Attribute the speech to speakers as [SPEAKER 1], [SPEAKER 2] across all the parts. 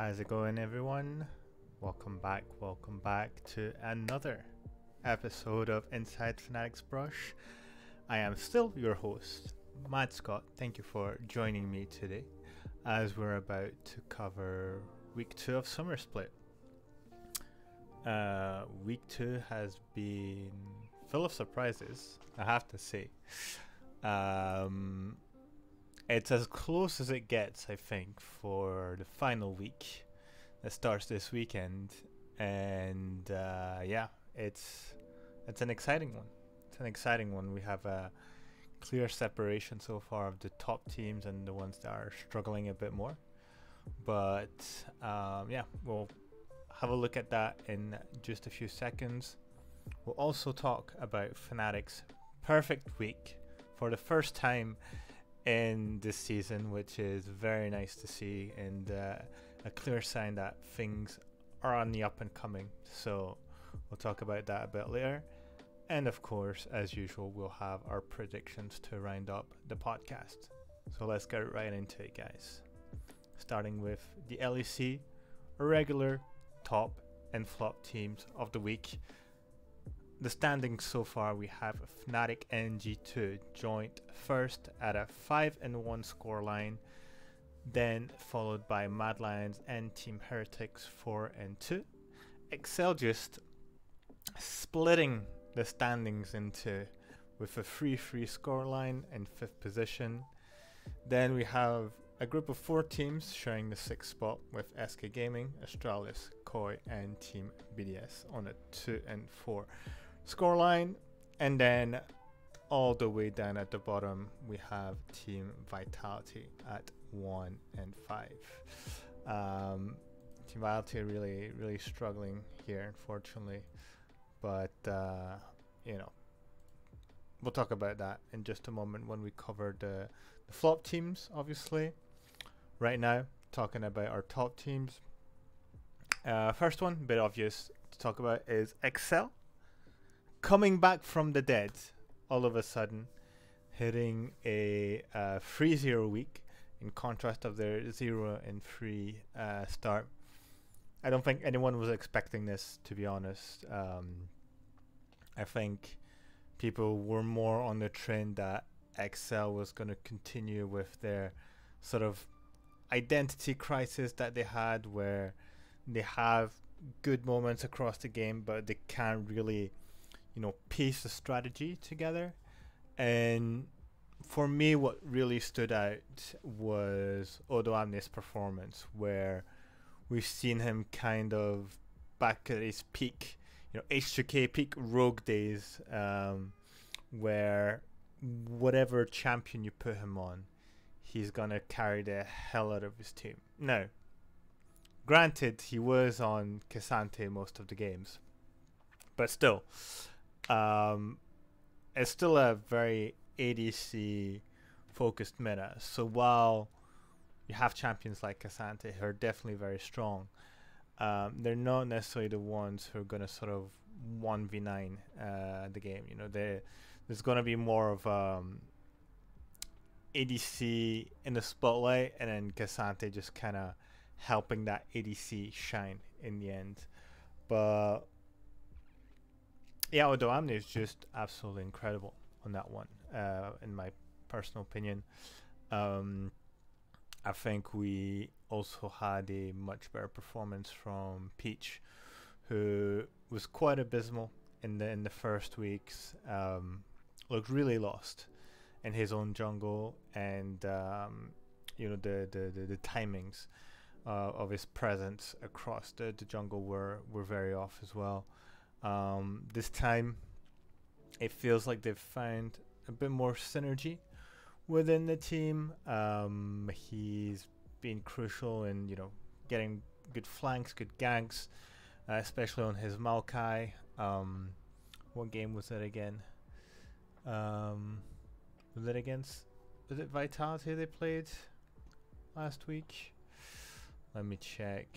[SPEAKER 1] How's it going, everyone? Welcome back to another episode of Inside Fnatic's Brush. I am still your host, Matt Scott. Thank you for joining me today as we're about to cover week 2 of Summer Split. Week 2 has been full of surprises, I have to say. It's as close as it gets, I think, for the final week that starts this weekend, and yeah, it's an exciting one. It's an exciting one. We have a clear separation so far of the top teams and the ones that are struggling a bit more. But yeah, we'll have a look at that in just a few seconds. We'll also talk about Fnatic's perfect week for the first time in this season, which is very nice to see, and a clear sign that things are on the up and coming. So we'll talk about that a bit later, and of course, as usual, we'll have our predictions to round up the podcast. So let's get right into it, guys, starting with the LEC regular top and flop teams of the week. The standings so far, we have Fnatic and G2 joint first at a 5-1 scoreline, then followed by Mad Lions and Team Heretics 4-2. Excel just splitting the standings into with a 3-3 scoreline in 5th position. Then we have a group of 4 teams sharing the 6th spot with SK Gaming, Astralis, Koi and Team BDS on a 2-4 scoreline, and then all the way down at the bottom we have Team Vitality at 1-5. Team Vitality really struggling here, unfortunately, but you know, we'll talk about that in just a moment when we cover the flop teams. Obviously, right now talking about our top teams. First one, a bit obvious to talk about, is Excel coming back from the dead all of a sudden, hitting a 3-0 week in contrast of their 0-3 start. I don't think anyone was expecting this, to be honest. I think people were more on the trend that Excel was going to continue with their sort of identity crisis that they had, where they have good moments across the game but they can't really, you know, piece the strategy together. And for me, what really stood out was Odo Amne's performance, where we've seen him kind of back at his peak, you know, H2K peak Rogue days, where whatever champion you put him on, he's gonna carry the hell out of his team. Now, granted, he was on Cassante most of the games, but still, it's still a very ADC focused meta. So while you have champions like Cassante who are definitely very strong, they're not necessarily the ones who are going to sort of 1v9 the game. You know, there's going to be more of ADC in the spotlight, and then Cassante just kind of helping that ADC shine in the end. But yeah, Odo Amne is just absolutely incredible on that one, in my personal opinion. I think we also had a much better performance from Peach, who was quite abysmal in the first weeks. Looked really lost in his own jungle, and you know, the timings of his presence across the jungle were very off as well. This time it feels like they've found a bit more synergy within the team. He's been crucial in, you know, getting good flanks, good ganks, especially on his Maokai. What game was it again? Was it Vitality they played last week? Let me check.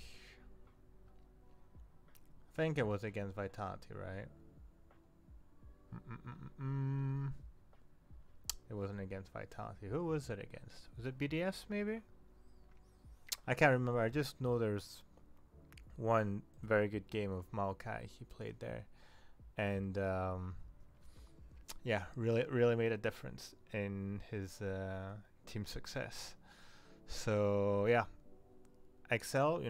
[SPEAKER 1] I think it was against Vitality, right? It wasn't against Vitality. Who was it against? Was it BDS maybe? I can't remember. I just know there's one very good game of Maokai he played there, and yeah, really made a difference in his team success. So yeah, Excel,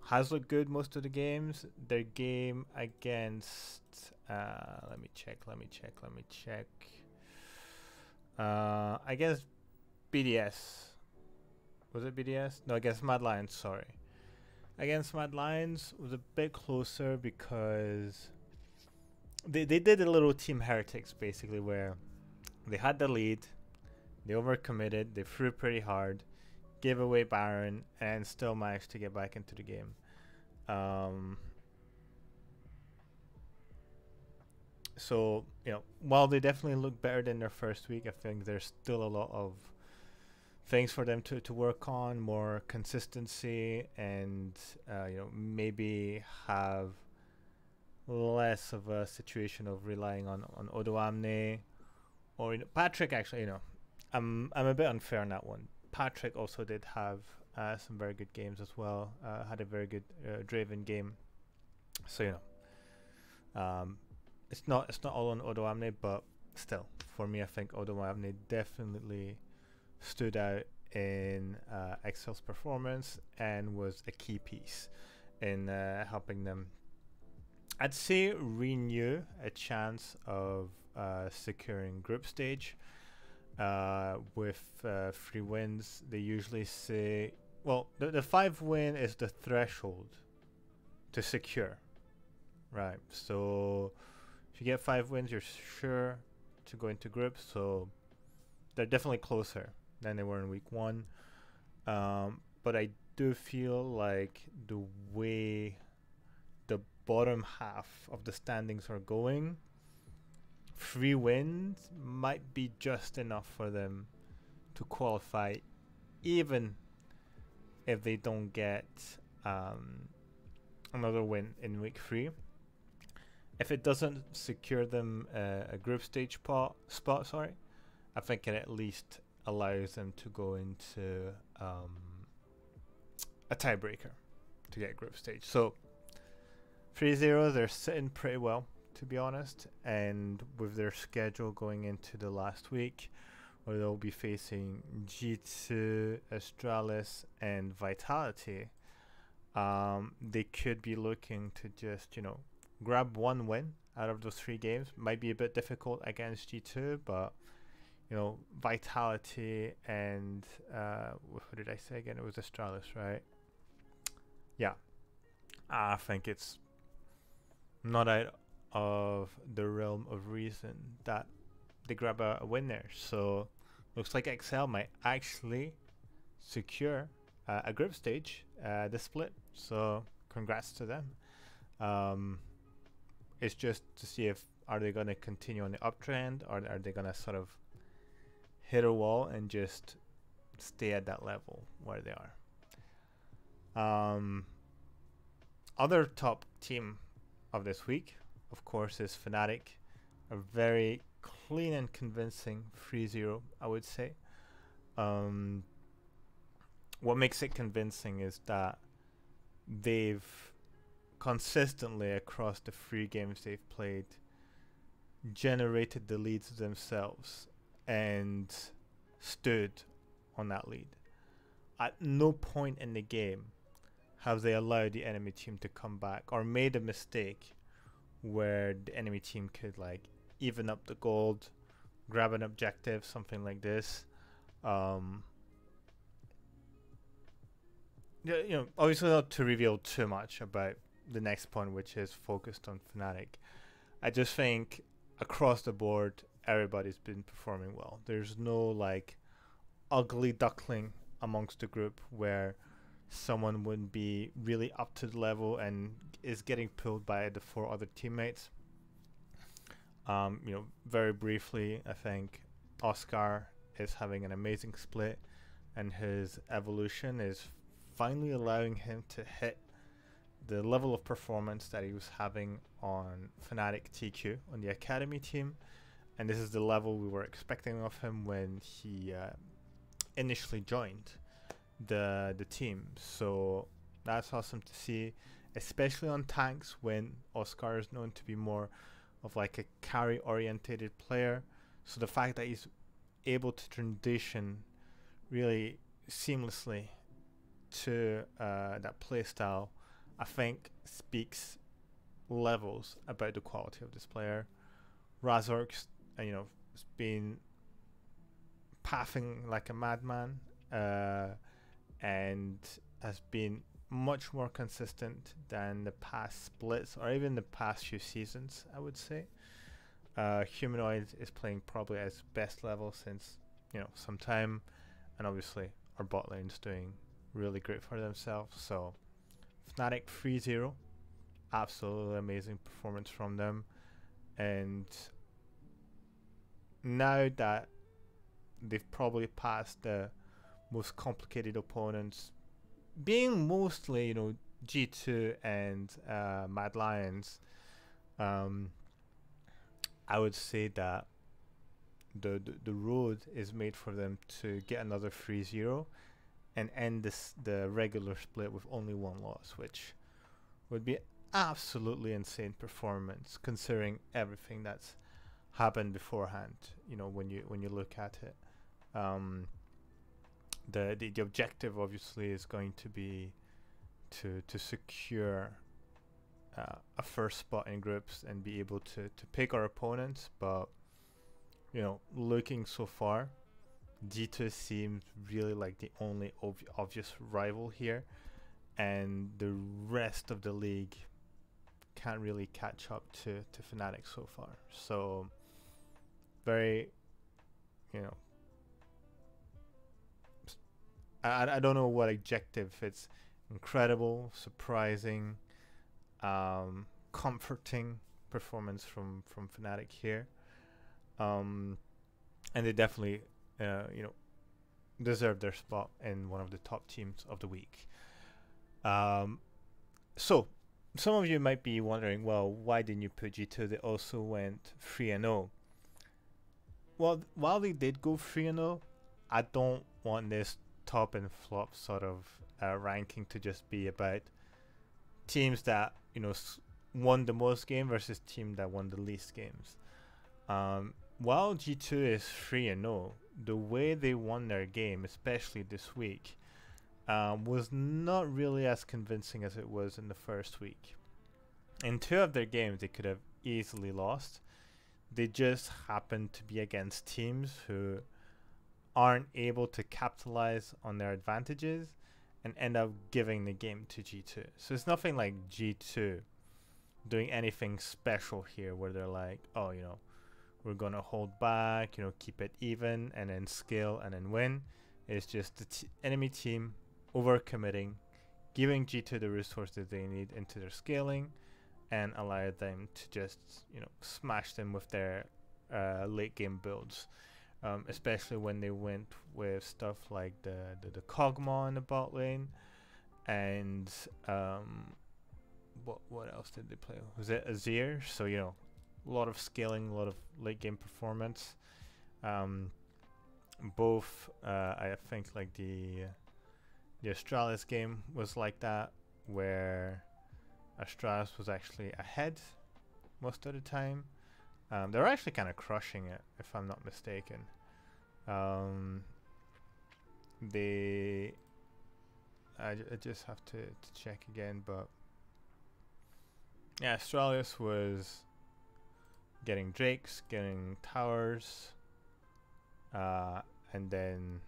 [SPEAKER 1] has looked good most of the games. Their game against let me check. Against BDS. Was it BDS? No, against Mad Lions, sorry. Against Mad Lions was a bit closer because they did a little Team Heretics basically where they had the lead, they overcommitted, they threw pretty hard, gave away Baron, and still managed to get back into the game. So, while they definitely look better than their first week, I think there's still a lot of things for them to work on, more consistency, and maybe have less of a situation of relying on Odoamne or Patrick. Actually, I'm a bit unfair on that one. Patrick also did have some very good games as well. Had a very good Draven game. So it's not all on Odoamne, but still, for me, I think Odoamne definitely stood out in Excel's performance and was a key piece in helping them, I'd say, renew a chance of securing group stage. With 3 wins, they usually say, well, the 5 win is the threshold to secure, right? So if you get 5 wins, you're sure to go into groups. So they're definitely closer than they were in week 1. But I do feel like the way the bottom half of the standings are going, 3 wins might be just enough for them to qualify, even if they don't get another win in week 3. If it doesn't secure them a group stage spot, sorry, I think it at least allows them to go into a tiebreaker to get group stage. So 3-0, they're sitting pretty well, to be honest, and with their schedule going into the last week, where they'll be facing G2, Astralis, and Vitality, they could be looking to just, grab 1 win out of those 3 games. Might be a bit difficult against G2, but, Vitality and, what did I say again? It was Astralis, right? Yeah. I think it's not out of the realm of reason that they grab a win there. So looks like Excel might actually secure a group stage, the split. So congrats to them. It's just to see if are they going to continue on the uptrend, or are they going to sort of hit a wall and just stay at that level where they are. Other top team of this week, of course, is Fnatic. A very clean and convincing 3-0, I would say. What makes it convincing is that they've consistently, across the 3 games they've played, generated the leads themselves and stood on that lead. At no point in the game have they allowed the enemy team to come back or made a mistake where the enemy team could even up the gold, grab an objective, something like this. Obviously not to reveal too much about the next point, which is focused on Fnatic. I just think across the board, everybody's been performing well. There's no ugly duckling amongst the group where someone wouldn't be really up to the level and is getting pulled by the 4 other teammates. Very briefly, I think Oscar is having an amazing split, and his evolution is finally allowing him to hit the level of performance that he was having on Fnatic TQ on the Academy team. And this is the level we were expecting of him when he initially joined the team. So that's awesome to see, especially on tanks when Oscar is known to be more of like a carry orientated player. So the fact that he's able to transition really seamlessly to that playstyle, I think speaks levels about the quality of this player. Razork's, has been pathing like a madman, and has been much more consistent than the past splits or even the past few seasons, I would say. Humanoid is playing probably at its best level since some time, and obviously our bot lane's doing really great for themselves. So Fnatic 3-0, absolutely amazing performance from them. And now that they've probably passed the most complicated opponents, being mostly G2 and Mad Lions, I would say that the road is made for them to get another 3-0 and end the regular split with only one loss, which would be absolutely insane performance considering everything that's happened beforehand. When you look at it, the objective obviously is going to be to secure a first spot in groups and be able to pick our opponents. But looking so far, G2 seems really like the only obvious rival here, and the rest of the league can't really catch up to Fnatic so far. So very, I don't know what adjective. It's incredible, surprising, comforting performance from Fnatic here, and they definitely deserve their spot in one of the top teams of the week. So some of you might be wondering, well, why didn't you put G2? They also went 3-0. Well, while they did go 3-0, I don't want this top and flop sort of ranking to just be about teams that won the most game versus team that won the least games. While G2 is 3-0, the way they won their game, especially this week, was not really as convincing as it was in the first week. In 2 of their games, they could have easily lost. They just happened to be against teams who aren't able to capitalize on their advantages and end up giving the game to G2. So it's nothing like G2 doing anything special here where they're like, oh, we're going to hold back, keep it even and then scale and then win. It's just the enemy team overcommitting, giving G2 the resources they need into their scaling, and allow them to just smash them with their late game builds, especially when they went with stuff like the Kog'Maw in the bot lane, and what else did they play? Was it Azir? So a lot of scaling, a lot of late game performance. Both I think like the Astralis game was like that, where Astralis was actually ahead most of the time. They were actually kind of crushing it, if I'm not mistaken. I just have to check again, but yeah, Astralis was getting Drakes, getting towers, and then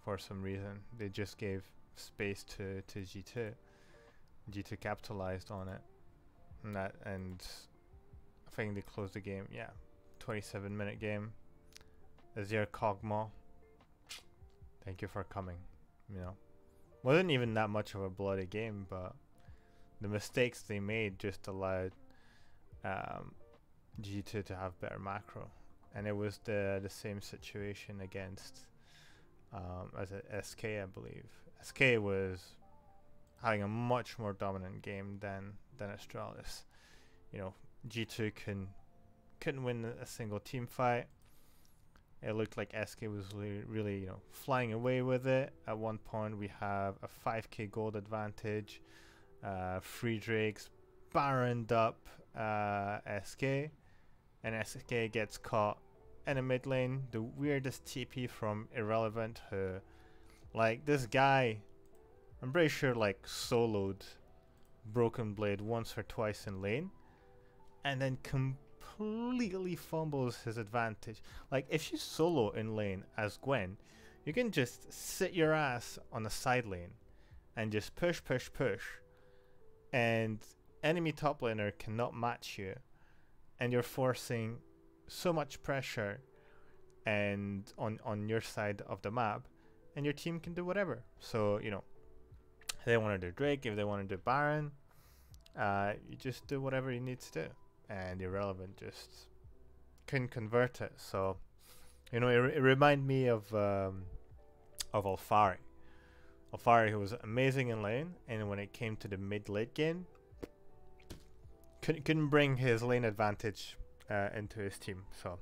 [SPEAKER 1] for some reason they just gave space to G2. G2 capitalized on it, and I think they closed the game. Yeah, 27-minute game. Azir Kog'Maw, thank you for coming. Wasn't even that much of a bloody game, but the mistakes they made just allowed G2 to have better macro, and it was the same situation against as a SK, I believe. SK was having a much more dominant game than Astralis. G2 couldn't win a single team fight. It looked like SK was really, you know, flying away with it. At one point, we have a 5k gold advantage. 3 Drakes baroned up SK, and SK gets caught in a mid lane. The weirdest TP from Irrelevant, who, like, this guy, I'm pretty sure, like, soloed Broken Blade once or twice in lane, and then completely fumbles his advantage. Like, if you solo in lane as Gwen, you can just sit your ass on the side lane and just push, and enemy top laner cannot match you, and you're forcing so much pressure and on your side of the map, and your team can do whatever. So, you know, if they want to do Drake, if they want to do Baron, you just do whatever you need to do, and Irrelevant just couldn't convert it. So, you know, it reminded me of Alfari. Alfari, who was amazing in lane, and when it came to the mid-late game, couldn't bring his lane advantage into his team. So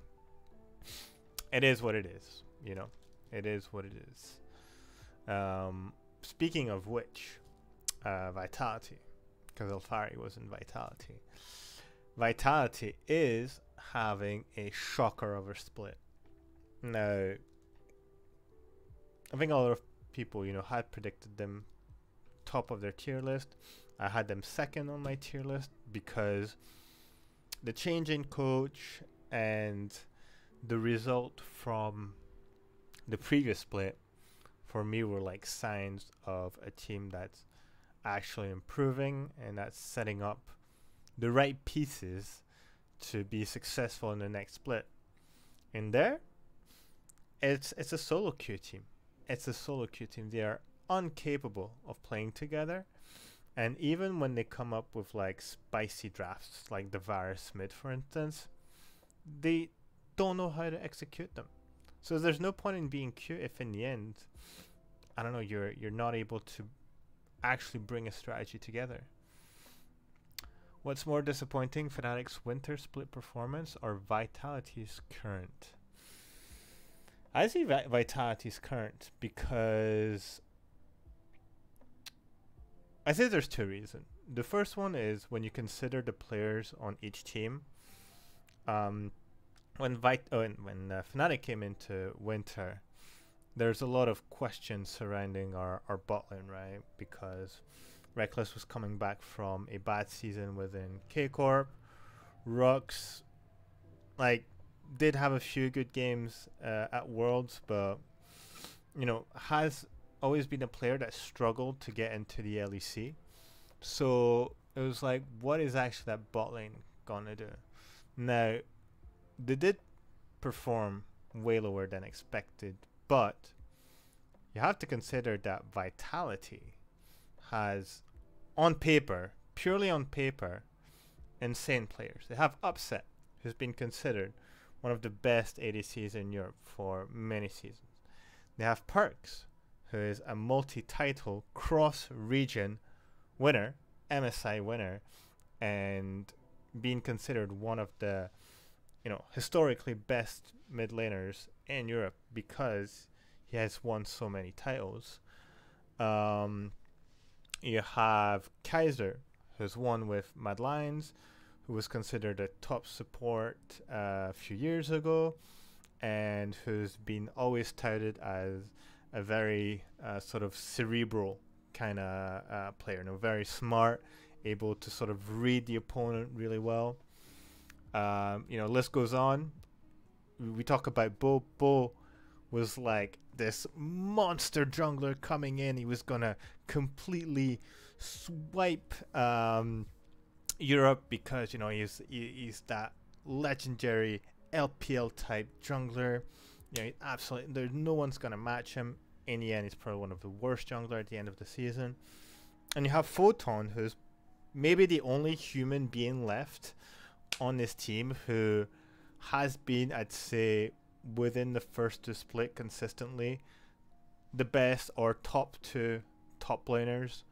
[SPEAKER 1] it is what it is, you know. It is what it is. Speaking of which, Vitality, because Alfari was in Vitality. Vitality is having a shocker of a split. Now, I think a lot of people, you know, had predicted them top of their tier list. I had them second on my tier list because the change in coach and the result from the previous split for me were like signs of a team that's actually improving and that's setting up the right pieces to be successful in the next split. In there, it's a solo queue team. It's a solo queue team. They are incapable of playing together, and even when they come up with like spicy drafts like the Varus mid, for instance, they don't know how to execute them. So there's no point in being cute if in the end, I don't know, you're not able to actually bring a strategy together. What's more disappointing, Fnatic's winter split performance or Vitality's current? I see Vitality's current because I say there's two reasons. The first one is when you consider the players on each team. When Fnatic came into winter, there's a lot of questions surrounding our bot lane, right? Because Reckless was coming back from a bad season within K-Corp. Rux, like, did have a few good games at Worlds, but, you know, has always been a player that struggled to get into the LEC. So it was like, what is actually that bot lane gonna do? Now, they did perform way lower than expected, but you have to consider that Vitality has, on paper, purely on paper, insane players. They have Upset, who's been considered one of the best ADCs in Europe for many seasons. They have Perks, who is a multi-title cross-region winner, MSI winner, and being considered one of the, you know, historically best mid laners in Europe because he has won so many titles. You have Kaiser, who's won with Mad Lions, who was considered a top support a few years ago, and who's been always touted as a very sort of cerebral kind of player, you know, very smart, able to sort of read the opponent really well. You know, list goes on. We talk about Bo. Bo was like this monster jungler coming in. He was gonna completely swipe Europe because, you know, he's that legendary LPL type jungler. You know, absolutely, there's no one's gonna match him. In the end, he's probably one of the worst jungler at the end of the season. And you have Photon, who's maybe the only human being left on this team who has been, I'd say, within the first two split consistently the best or top two top laners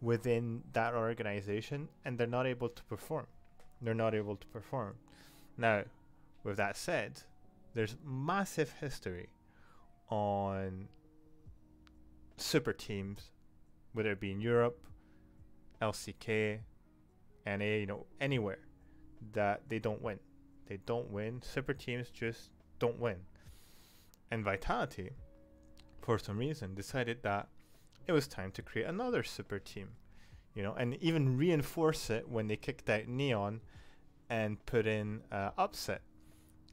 [SPEAKER 1] within that organization, and they're not able to perform. They're not able to perform. Now, with that said, there's massive history on super teams, whether it be in Europe, LCK, NA, anywhere that they don't win. They don't win. Super teams just don't win. And Vitality, for some reason, decided that it was time to create another super team, and even reinforce it when they kicked out Neon and put in Upset.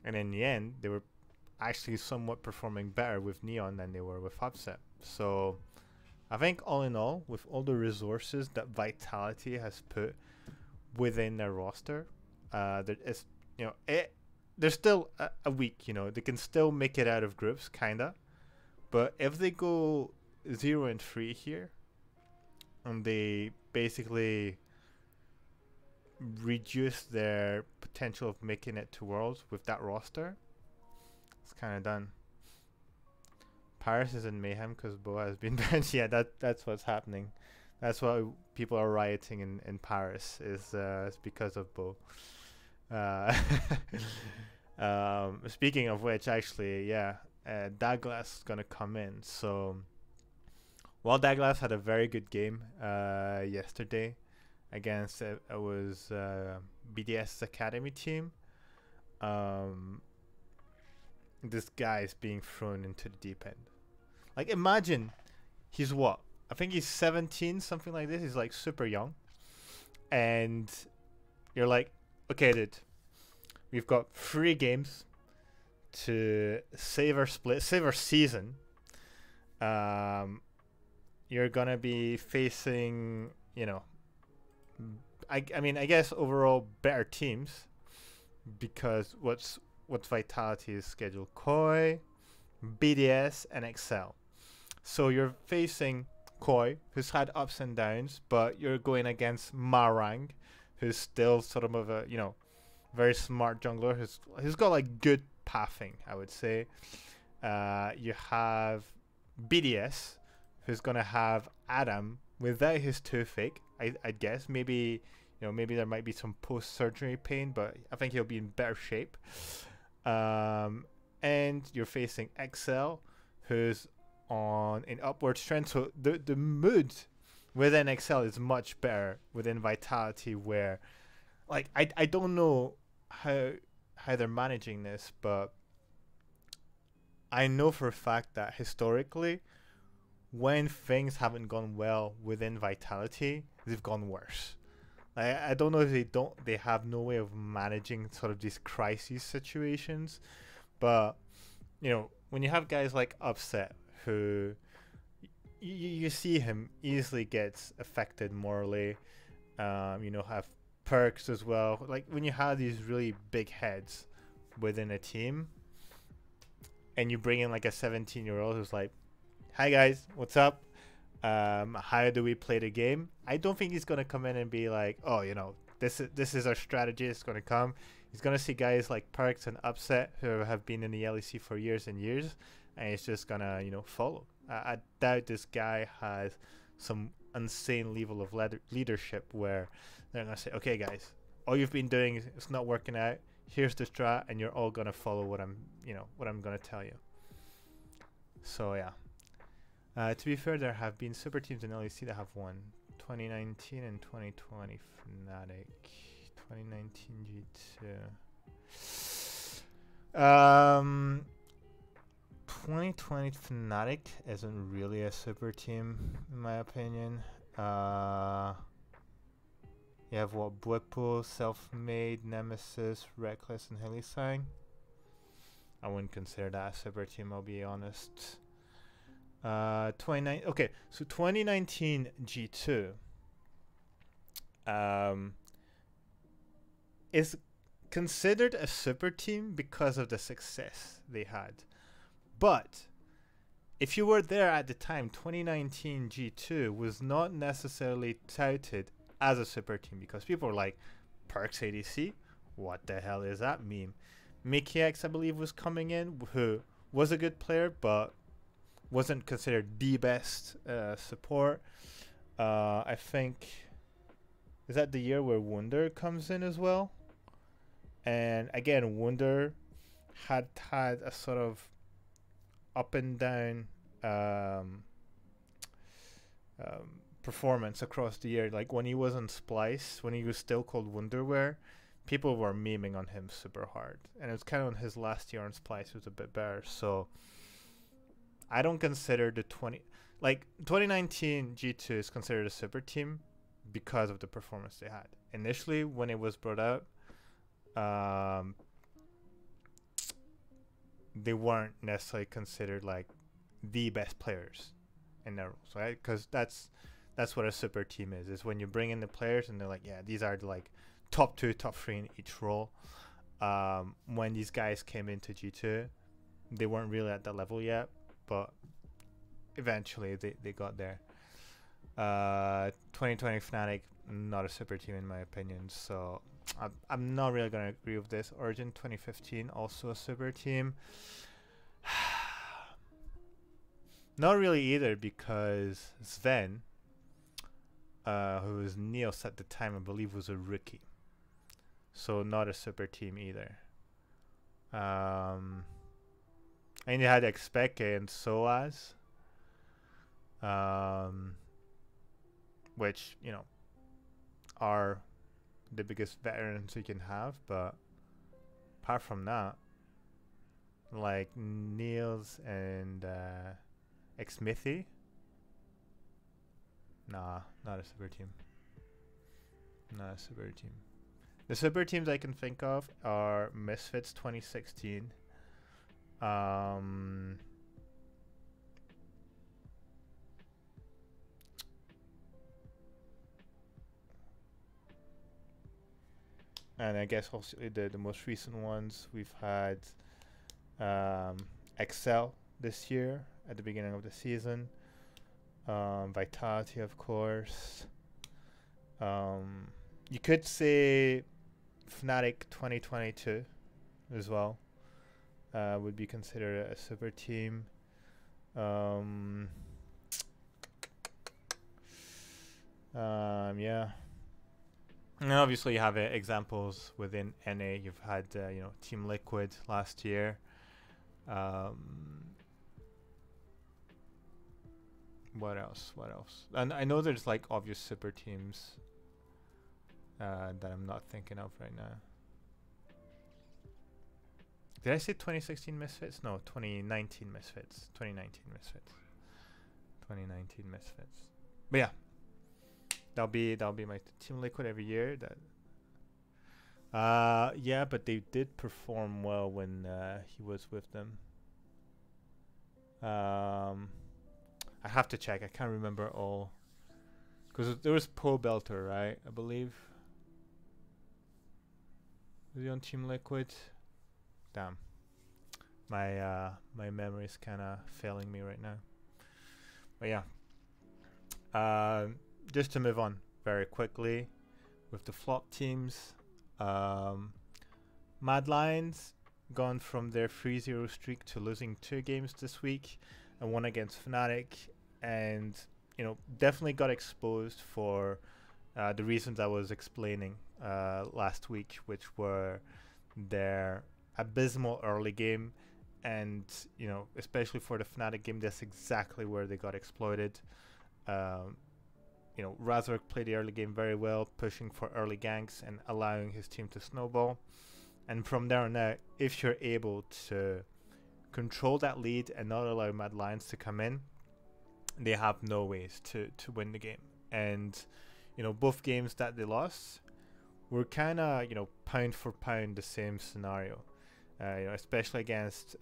[SPEAKER 1] And in the end, they were actually somewhat performing better with Neon than they were with Upset. So I think all in all, with all the resources that Vitality has put within their roster, there is, there's still a week, they can still make it out of groups, kinda. But if they go 0-3 here, and they basically reduce their potential of making it to Worlds with that roster, it's kind of done. Paris is in mayhem because Bo has been benched. Yeah, that's what's happening. That's why people are rioting in Paris. Is because of Bo. Speaking of which, actually, yeah, Douglas is gonna come in. So, while Douglas had a very good game yesterday against it was BDS's academy team, this guy is being thrown into the deep end. Like, imagine he's what? I think he's 17, something like this. He's like super young, and you're like, okay, dude, we've got 3 games to save our season. You're gonna be facing, I mean, I guess overall better teams, because what's Vitality's schedule? Koi, BDS, and Excel. So you're facing Koi, who's had ups and downs, but you're going against Marang, who's still sort of a very smart jungler, who's got like good pathing, I would say. You have BDS, who's gonna have Adam without his toothache. I guess maybe maybe there might be some post-surgery pain, but I think he'll be in better shape. And you're facing Excel, who's on an upward trend. So the mood within Excel is much better within Vitality, where like I don't know how they're managing this, but I know for a fact that historically, when things haven't gone well within Vitality, they've gone worse. I don't know if they have no way of managing sort of these crisis situations, but when you have guys like Upset, who you see him easily gets affected morally, have Perks as well. Like, when you have these really big heads within a team, and you bring in like a 17-year-old who's like, hi guys, what's up? How do we play the game? I don't think he's gonna come in and be like, oh, this is our strategy. It's gonna come. He's gonna see guys like Perks and Upset who have been in the LEC for years and years, and he's just gonna follow. I doubt this guy has some insane level of leadership where they're gonna say, okay guys, all you've been doing is not working out. Here's the strat, and you're all gonna follow what I'm gonna tell you. So yeah. To be fair, there have been super teams in LEC that have won. 2019 and 2020 Fnatic. 2019 G2. 2020 Fnatic isn't really a super team, in my opinion. You have what? Bwipo, Self-Made, Nemesis, Reckless, and Helisang. I wouldn't consider that a super team, I'll be honest. 2019 G2 is considered a super team because of the success they had. But if you were there at the time, 2019 G2 was not necessarily touted as a super team, because people were like, Perks ADC? What the hell is that meme? Mickey X, I believe, was coming in, who was a good player, but wasn't considered the best support. I think, is that the year where Wunder comes in as well? And again, Wunder had a sort of up and down um, performance across the year. Like when he was on Splice, when he was still called Wonderwear, people were memeing on him super hard, and it was kind of on his last year on Splice. It was a bit better, so I don't consider the 2019 G2 is considered a super team because of the performance they had initially when it was brought out. They weren't necessarily considered like the best players in their roles, right? Because that's what a super team is when you bring in the players and they're like, yeah, these are the like top 2, top 3 in each role. When these guys came into G2, they weren't really at that level yet, but eventually they got there. 2020 Fnatic, not a super team in my opinion, so I'm not really going to agree with this. Origin 2015, also a super team. Not really either, because Sven, who was Neos at the time, I believe was a rookie. So not a super team either. And you had Expeke and Soaz, which, you know, are the biggest veterans you can have, but apart from that, like Niels and Xmithy, nah, not a super team. Not a super team. The super teams I can think of are Misfits 2016. And I guess also the most recent ones we've had Excel this year at the beginning of the season. Vitality, of course. You could say Fnatic 2022 as well would be considered a super team. Yeah. And obviously you have examples within NA. You've had you know, Team Liquid last year. What else? What else? And I know there's like obvious super teams that I'm not thinking of right now. Did I say 2016 Misfits? No, 2019 Misfits. 2019 Misfits. 2019 Misfits. But yeah, that'll be my Team Liquid every year. That yeah, but they did perform well when he was with them. I have to check. I can't remember all. Because there was Pro Belter, right? I believe. Was he on Team Liquid? Damn. My memory is kind of failing me right now. But yeah. Just to move on very quickly with the flop teams. Mad Lions gone from their 3-0 streak to losing 2 games this week, and 1 against Fnatic, and you know, definitely got exposed for the reasons I was explaining last week, which were their abysmal early game, and you know, especially for the Fnatic game, that's exactly where they got exploited. You know, Razork played the early game very well, pushing for early ganks and allowing his team to snowball. And from there on out, if you're able to control that lead and not allow Mad Lions to come in, they have no ways to win the game. And you know, both games that they lost were kind of, you know, pound for pound the same scenario. You know, especially against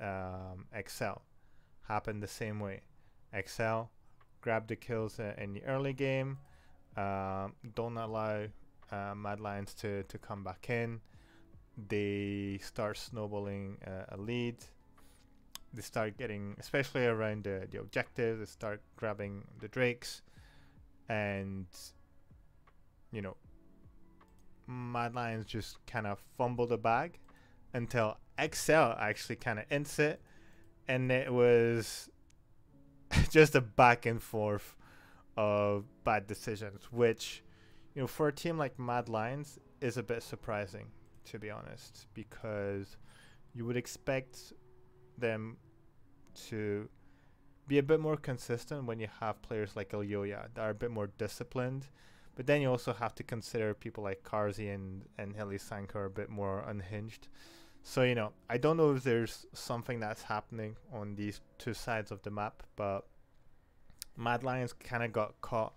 [SPEAKER 1] Excel, happened the same way. Excel grab the kills in the early game, don't allow Mad Lions to come back in. They start snowballing a lead. They start getting, especially around the objective, they start grabbing the Drakes, and you know, Mad Lions just kind of fumble the bag until Excel actually kind of ends it, and it was just a back and forth of bad decisions, which, you know, for a team like Mad Lions is a bit surprising, to be honest, because you would expect them to be a bit more consistent when you have players like Ilyoya that are a bit more disciplined. But then you also have to consider people like Karzi and Heli Sanko are a bit more unhinged. So, you know, I don't know if there's something that's happening on these two sides of the map, but Mad Lions kind of got caught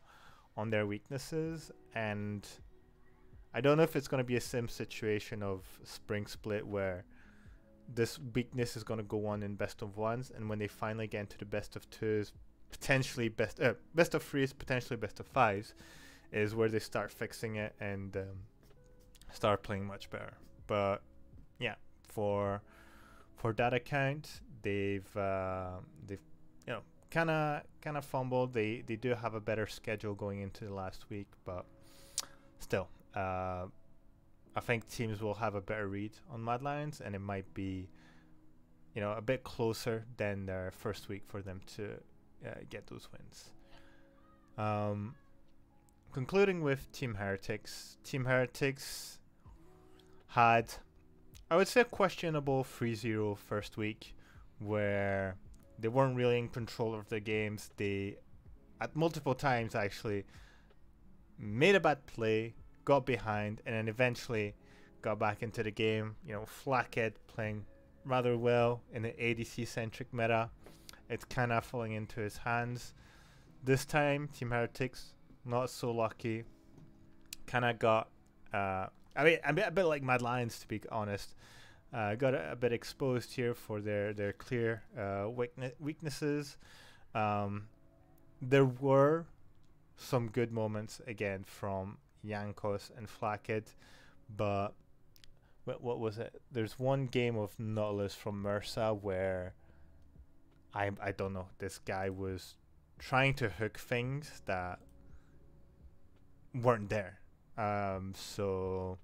[SPEAKER 1] on their weaknesses, and I don't know if it's going to be a sim situation of Spring Split where this weakness is going to go on in best of ones, and when they finally get into the best of twos, potentially best of threes, potentially best of fives, is where they start fixing it and start playing much better. But yeah, for that account, they've you know kind of fumbled. They do have a better schedule going into the last week, but still, I think teams will have a better read on Mad Lions, and it might be, you know, a bit closer than their first week for them to get those wins. Concluding with Team Heretics. Team Heretics had, I would say, a questionable 3-0 first week where they weren't really in control of the games. They, at multiple times actually, made a bad play, got behind, and then eventually got back into the game. You know, Flathead playing rather well in the ADC-centric meta. It's kind of falling into his hands. This time, Team Heretics, not so lucky. Kind of got, I mean, a bit like Mad Lions, to be honest. Got a bit exposed here for their clear weaknesses. There were some good moments again from Yankos and Flathead, but what was it? There's one game of Nautilus from Mersa where I don't know, this guy was trying to hook things that weren't there. So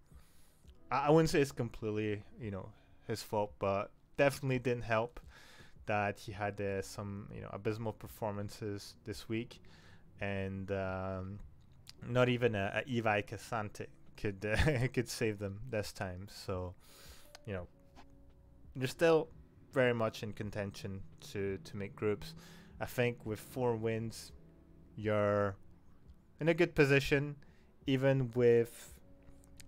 [SPEAKER 1] I wouldn't say it's completely, you know, his fault, but definitely didn't help that he had some, you know, abysmal performances this week, and not even a Evi Casante could save them this time. So, you know, they're still very much in contention to make groups. I think with 4 wins, you're in a good position, even with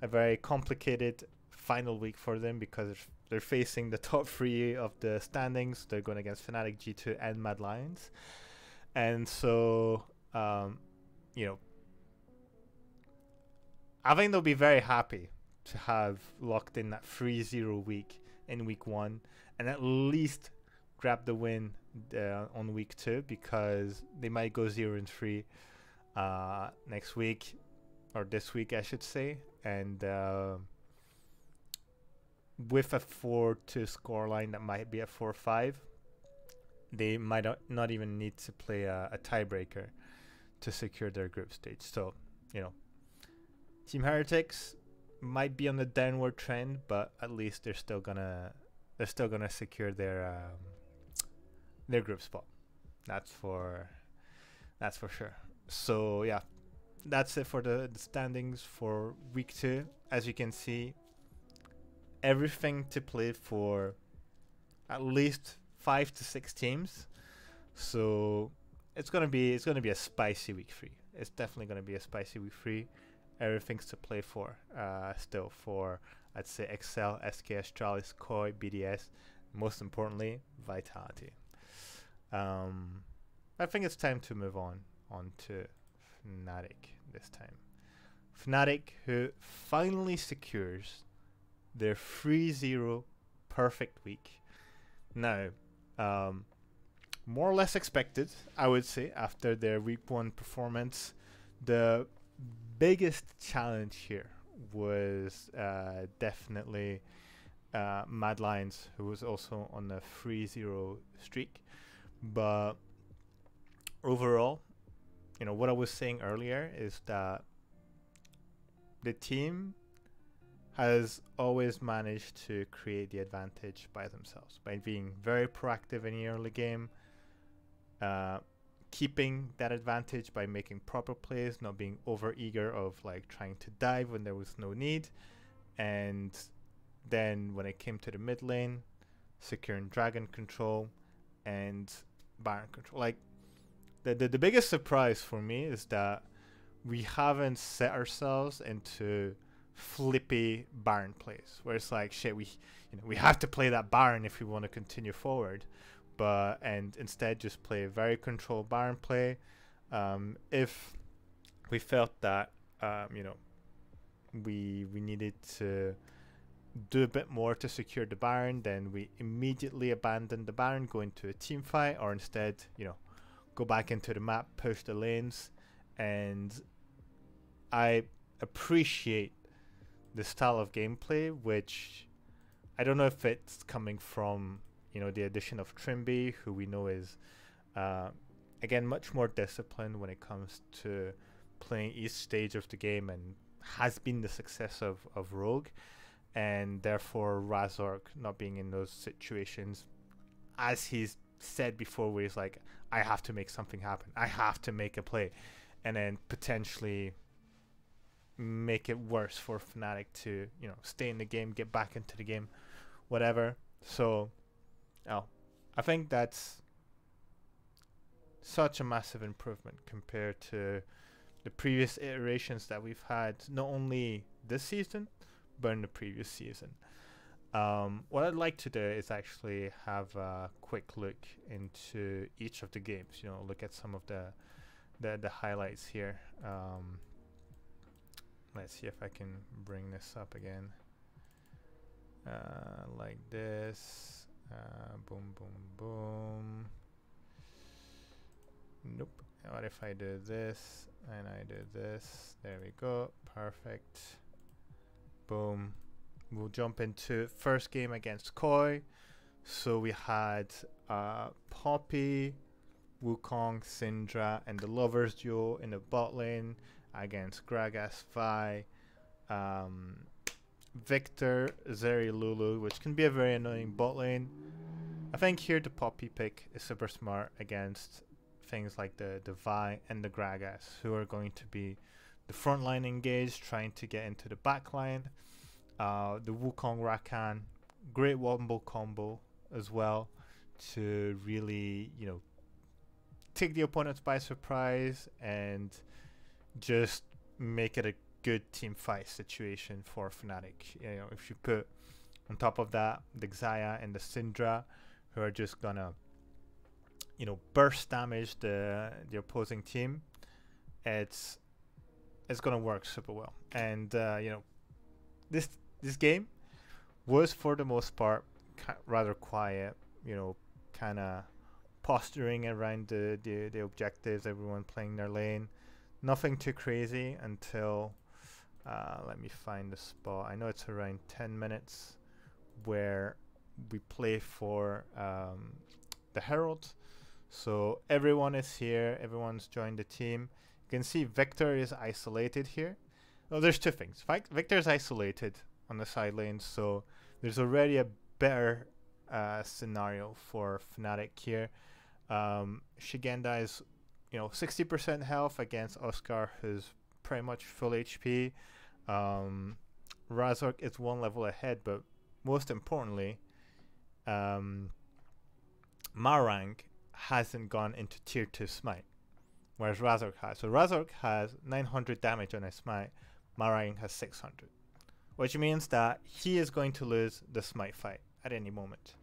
[SPEAKER 1] a very complicated final week for them, because they're facing the top 3 of the standings. They're going against Fnatic, G2, and Mad Lions. And so, you know, I think they'll be very happy to have locked in that 3-0 week in week 1 and at least grab the win on week 2, because they might go 0-3 next week, or this week I should say, and with a 4-2 scoreline that might be a 4-5, they might not even need to play a tiebreaker to secure their group stage. So, you know, Team Heretics might be on the downward trend, but at least they're still gonna secure their group spot. That's for sure. So yeah, that's it for the standings for week 2. As you can see, everything to play for at least 5 to 6 teams. So it's gonna be a spicy week 3. It's definitely gonna be a spicy week 3. Everything's to play for still for, I'd say, Excel, SK, Astralis, Koi, BDS, most importantly, Vitality. I think it's time to move on to Fnatic this time. Fnatic, who finally secures their 3-0 perfect week. Now, more or less expected, I would say, after their week 1 performance. The biggest challenge here was definitely Mad Lions, who was also on a 3-0 streak. But overall, you know, what I was saying earlier is that the team has always managed to create the advantage by themselves, by being very proactive in the early game, keeping that advantage by making proper plays, not being over eager of like trying to dive when there was no need. And then when it came to the mid lane, securing dragon control, and Baron control. Like the biggest surprise for me is that we haven't set ourselves into flippy Baron plays where it's like shit, we have to play that Baron if we want to continue forward, and instead just play a very controlled Baron play. If we felt that we needed to do a bit more to secure the Baron, then we immediately abandon the Baron, go into a team fight, or instead go back into the map, push the lanes. And I appreciate the style of gameplay, which I don't know if it's coming from the addition of Trimby, who we know is again much more disciplined when it comes to playing each stage of the game, and has been the success of Rogue, and therefore Razork not being in those situations, as he's said before, where he's like, I have to make something happen, I have to make a play, and then potentially make it worse for Fnatic to stay in the game, get back into the game, whatever. So I think that's such a massive improvement compared to the previous iterations that we've had, not only this season but in the previous season. What I'd like to do is actually have a quick look into each of the games, look at some of the highlights here. Let's see if I can bring this up again, like this. Boom, boom, boom. Nope. What if I do this and I do this? There we go. Perfect. Boom. We'll jump into first game against Koi. So we had Poppy, Wukong, Syndra, and the Lovers duo in the bot lane against Gragas, Vi, Victor, Zeri, Lulu, which can be a very annoying bot lane. I think here the Poppy pick is super smart against things like the Vi and the Gragas, who are going to be the front line engaged, trying to get into the back line. The Wukong Rakan, great wombo combo as well, to really, take the opponents by surprise and just make it a good team fight situation for Fnatic. If you put on top of that the Xayah and the Syndra, who are just gonna burst damage the opposing team, it's gonna work super well. And this game was for the most part rather quiet, kind of posturing around the objectives, everyone playing their lane, nothing too crazy until let me find the spot. I know it's around 10 minutes where we play for the Herald. So everyone is here, everyone's joined the team. You can see Victor is isolated here. Oh, there's two things. Victor is isolated on the side lane, so there's already a better scenario for Fnatic here. Shigenda is 60% health against Oscar, who's pretty much full HP. Razork is one level ahead, but most importantly, Marang hasn't gone into tier 2 smite, whereas Razork has. So Razork has 900 damage on his smite, Marang has 600, which means that he is going to lose the smite fight at any moment,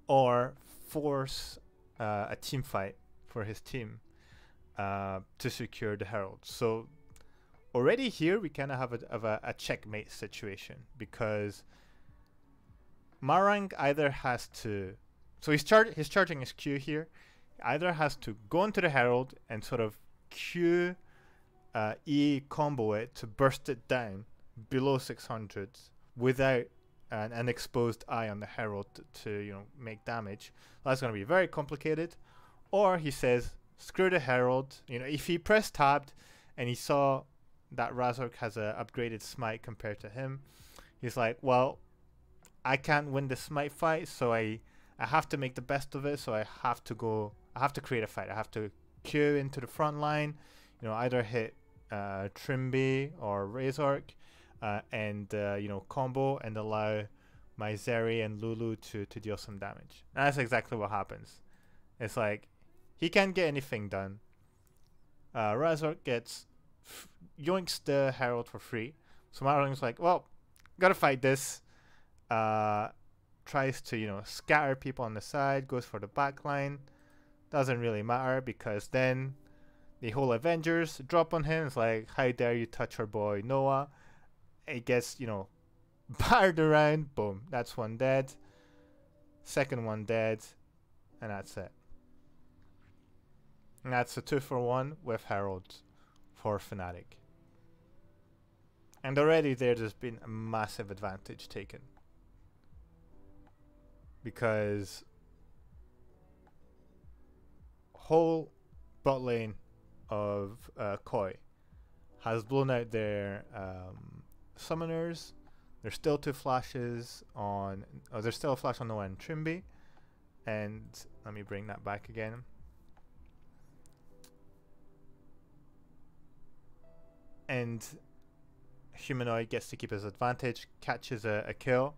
[SPEAKER 1] or force a team fight for his team to secure the Herald. So already here we kind of have a checkmate situation, because Marang either has to, so he's charging his Q here, either has to go into the Herald and sort of Q E combo it to burst it down below 600 without an exposed eye on the Herald to make damage. That's going to be very complicated. Or he says, screw the Herald. If he pressed tabbed and he saw that Razork has a upgraded smite compared to him, he's like, well, I can't win the smite fight, so I have to make the best of it. So I have to create a fight. I have to queue into the front line, either hit Trimby or Razork, and combo and allow my Zeri and Lulu to deal some damage. And that's exactly what happens. It's like, he can't get anything done. Razor gets yoinks the Herald for free. So Marlon's like, well, gotta fight this. Tries to, you know, scatter people on the side, goes for the back line. Doesn't really matter because then the whole Avengers drop on him. It's like, how dare you touch our boy Noah? It gets, you know, battered around. Boom. That's one dead. Second one dead. And that's it. And that's a 2-for-1 with Herald for Fnatic. And already there's been a massive advantage taken. Because whole bot lane of Koi has blown out their summoners. There's still 2 flashes on... Oh, there's still a flash on Noah and Trimby. And let me bring that back again. And Humanoid gets to keep his advantage, catches a kill.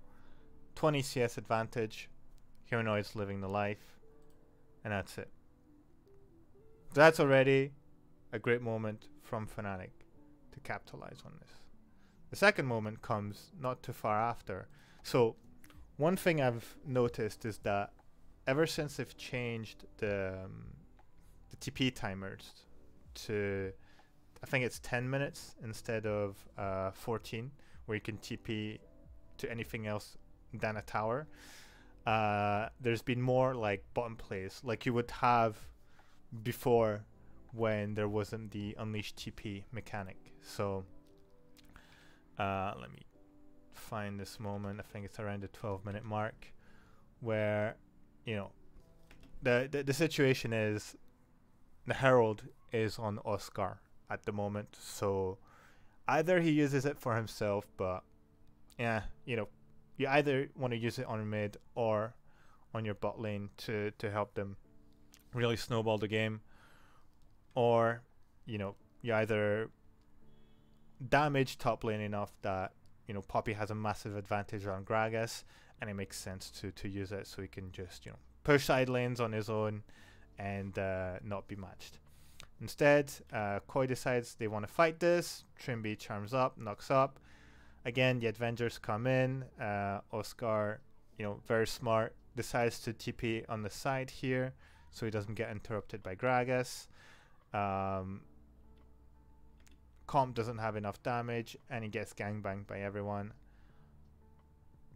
[SPEAKER 1] 20 CS advantage. Humanoid's living the life. And that's it. That's already a great moment from Fnatic to capitalize on this. The second moment comes not too far after. So one thing I've noticed is that ever since they've changed the TP timers to, I think it's 10 minutes instead of 14, where you can TP to anything else than a tower, there's been more like bottom plays like you would have before when there wasn't the Unleashed TP mechanic. So let me find this moment. I think it's around the 12-minute mark where, you know, the situation is the Herald is on Oscar at the moment, so either he uses it for himself, but yeah, you know, you either want to use it on mid or on your bot lane to help them really snowball the game, or, you know, you either damage top lane enough that, you know, Poppy has a massive advantage on Gragas, and it makes sense to use it so he can just, you know, push side lanes on his own and not be matched. Instead, Koi decides they want to fight this. Trimby charms up, knocks up. Again, the Avengers come in. Oscar, you know, very smart, decides to TP on the side here so he doesn't get interrupted by Gragas. Comp doesn't have enough damage and he gets gangbanged by everyone.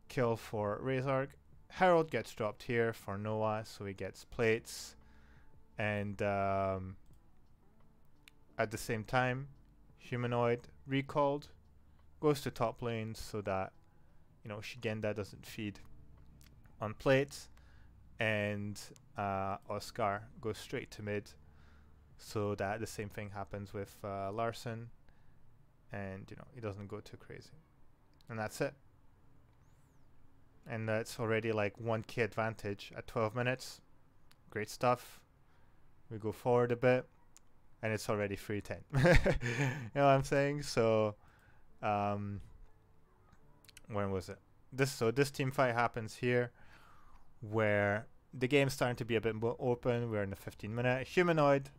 [SPEAKER 1] Kill for Razork. Herald gets dropped here for Noah, so he gets plates. And at the same time, Humanoid recalled, goes to top lane so that, you know, Shigenda doesn't feed on plates, and Oscar goes straight to mid so that the same thing happens with Larson, and, you know, he doesn't go too crazy. And that's it. And that's already like 1k advantage at 12 minutes. Great stuff. We go forward a bit and it's already 3-10. You know what I'm saying? So when was it? This team fight happens here where the game's starting to be a bit more open. We're in the 15-minute. Humanoid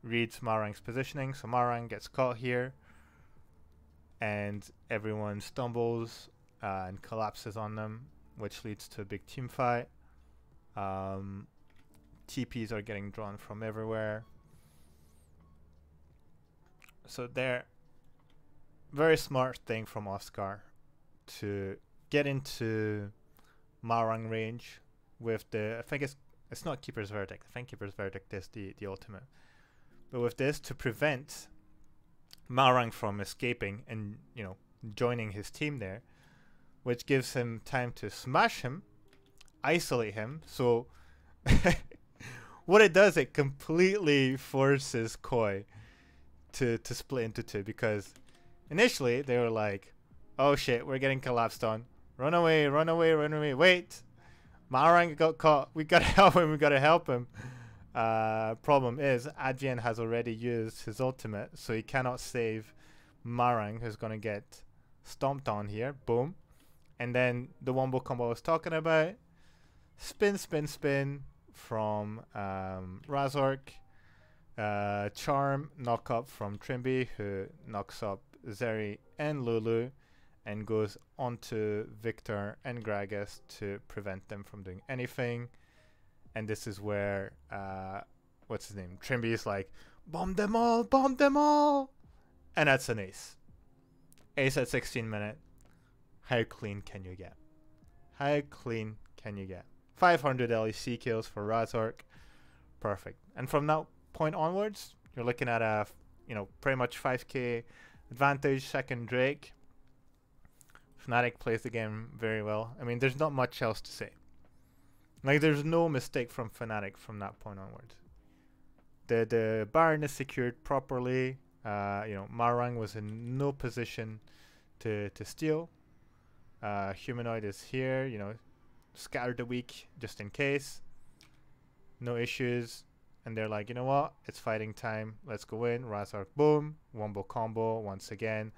[SPEAKER 1] reads Marang's positioning, so Marang gets caught here and everyone stumbles and collapses on them, which leads to a big team fight. TPs are getting drawn from everywhere. So they're very smart thing from Oscar to get into Marang range with the, I think it's not Keeper's Verdict. I think Keeper's Verdict is the ultimate. But with this, to prevent Marang from escaping and, you know, joining his team there, which gives him time to smash him, isolate him. So what it does, it completely forces Koi to split into two, because initially they were like, oh shit, we're getting collapsed on. Run away, run away, run away. Wait, Marang got caught. We gotta help him, we gotta help him. Problem is, Adrian has already used his ultimate, so he cannot save Marang, who's gonna get stomped on here. Boom. And then the wombo combo I was talking about. Spin, spin, spin from Razork. Charm knock up from Trimby, who knocks up Zeri and Lulu and goes onto Victor and Gragas to prevent them from doing anything. And this is where, what's his name? Trimby is like, bomb them all, bomb them all! And that's an ace. Ace at 16 minutes. How clean can you get? How clean can you get? 500 LEC kills for Razork. Perfect. And from that point onwards, you're looking at a, pretty much 5k advantage. Second Drake. Fnatic plays the game very well. I mean, there's not much else to say. Like, there's no mistake from Fnatic from that point onwards. The Baron is secured properly. Marang was in no position to steal. Humanoid is here, scattered the weak just in case. No issues. And they're like, you know what? It's fighting time. Let's go in. Razork, boom. Wombo combo once again.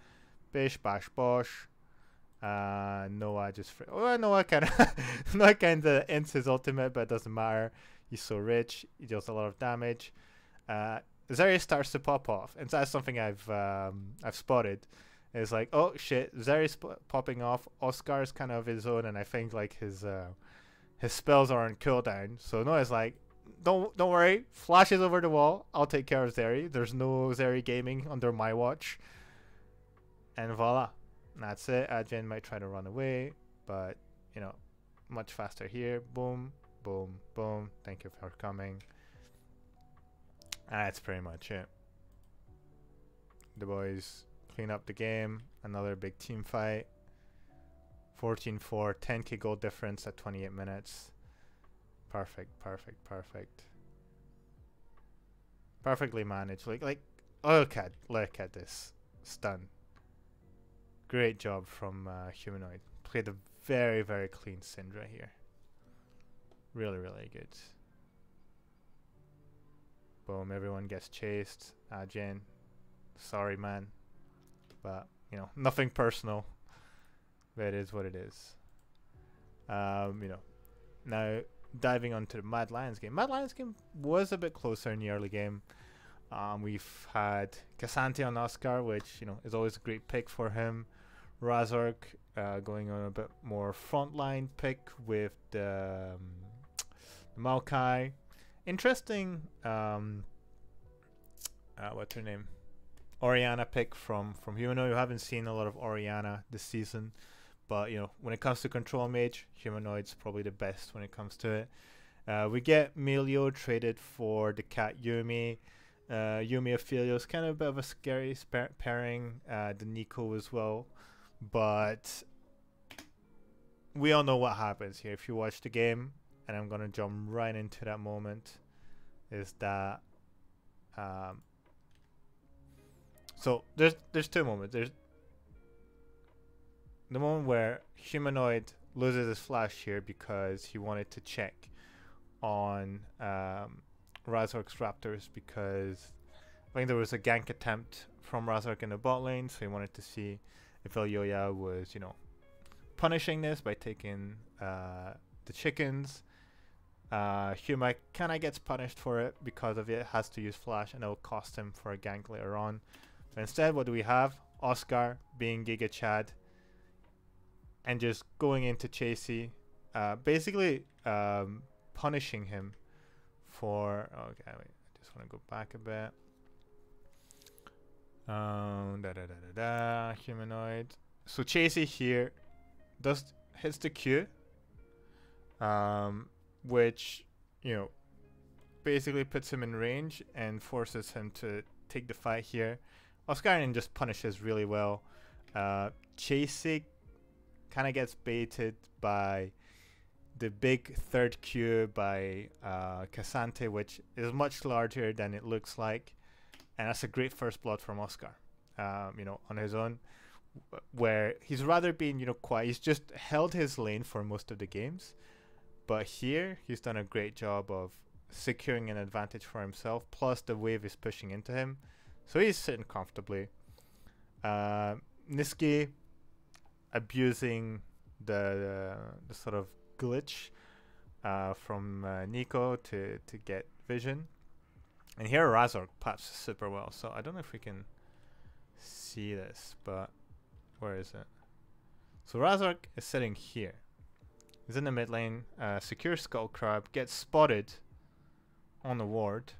[SPEAKER 1] Bish, bash, bosh. Noah just... Noah kind of Noah kind of ends his ultimate, but it doesn't matter. He's so rich. He deals a lot of damage. Zeri starts to pop off. And that's something I've spotted. It's like, oh shit, Zeri's popping off. Oscar's kind of his own, and I think like his spells are on cooldown. So Noah's like, don't worry, flashes over the wall. I'll take care of Zeri. There's no Zeri gaming under my watch. And voila, that's it. Adrian might try to run away, but much faster here. Boom, boom, boom. Thank you for coming. That's pretty much it. The boys clean up the game. Another big team fight. 14-4, 10k gold difference at 28 minutes. Perfect, perfect, perfect. Perfectly managed. Like look at this stun. Great job from Humanoid. Played a very, very clean Syndra here. Really, really good. Boom, everyone gets chased. Jen, sorry man. But, nothing personal. But it is what it is. Now diving onto the Mad Lions game. Mad Lions game was a bit closer in the early game. We've had Cassante on Oscar, which, is always a great pick for him. Razork going on a bit more frontline pick with the Maokai. Interesting, what's her name? Orianna pick from Humanoid. We haven't seen a lot of Orianna this season. But, when it comes to control mage, Humanoid's probably the best when it comes to it. We get Melio traded for the cat Yumi. Yumi Ophelios, kind of a bit of a scary pairing. The Nico as well. But we all know what happens here. If you watch the game, and I'm going to jump right into that moment, is that... so there's two moments. There's the moment where Humanoid loses his flash here because he wanted to check on Razork's Raptors, because I think there was a gank attempt from Razork in the bot lane, so he wanted to see if Elyoya was, punishing this by taking the chickens. Huma kind of gets punished for it because of it, has to use flash, and it will cost him for a gank later on. But instead, what do we have? Oscar being Giga Chad and just going into Chasey, basically punishing him for... Okay, wait, I just want to go back a bit. Humanoid. So Chasey here hits the Q, which, basically puts him in range and forces him to take the fight here. Oscarian just punishes really well. Chasey kind of gets baited by the big third Q by Cassante, which is much larger than it looks like. And that's a great first blood from Oscar, on his own, where he's rather been, quiet. He's just held his lane for most of the games. But here, he's done a great job of securing an advantage for himself, plus the wave is pushing into him. So he's sitting comfortably. Niski abusing the sort of glitch from Nico to get vision. And here Razork paths super well, so I don't know if we can see this, but where is it? So Razork is sitting here. He's in the mid lane, secure Skull Crab, gets spotted on the ward,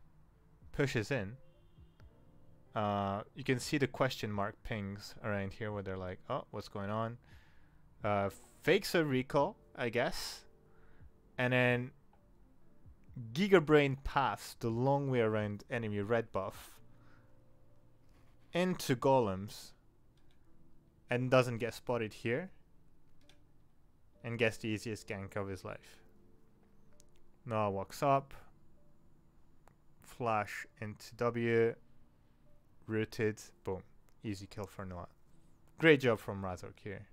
[SPEAKER 1] pushes in. You can see the question mark pings around here where they're like, oh, what's going on? Fakes a recall, I guess. And then Giga Brain paths the long way around enemy red buff into golems and doesn't get spotted here and gets the easiest gank of his life. Noah walks up, flash into W, rooted, boom, easy kill for Noah. Great job from Razork here.